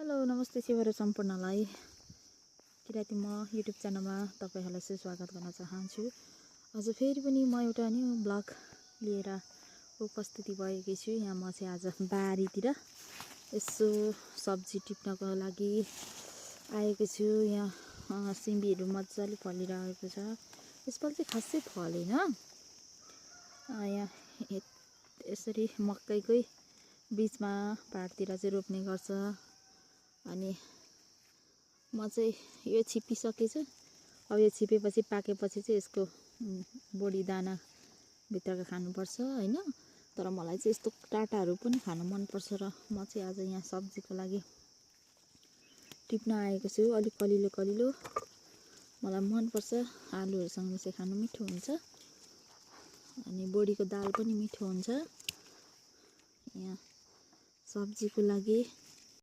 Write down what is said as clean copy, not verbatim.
Hello नमस्ते सेवारो सम्पूर्णलाई किराती म YouTube च्यानलमा तपाईहरुलाई स्वागत गर्न चाहन्छु। आज फेरि पनि म एउटा न्यू ब्लग लिएर उपस्थिति भएकी छु। यहाँ म चाहिँ आज बारीतिर यसो सब्जी टिप्नको लागि आएको छु। यहाँ सिमीहरु मज्जाले फलिरहेको छ। यसपालि चाहिँ खासै फलेन। यहाँ यसरी मकैकै बीचमा पाटतिर चाहिँ रोप्ने गर्छ। अनि म चाहिँ यो छिपिसकेछु। अब यो छिपेपछि पाकेपछि चाहिँ यसको बोडी दाना भित्रको खानुपर्छ हैन। तर मलाई चाहिँ यस्तो टाटाहरु पनि खान मन पर्छ र म चाहिँ आज यहाँ सब्जीको लागि टिप्न आएको छु। अलि कलिलो कलिलो मलाई मन पर्छ। आलुहरुसँग मिसाई खानु मिठो हुन्छ। अनि बोडीको दाल पनि मिठो हुन्छ। यहाँ सब्जीको लागि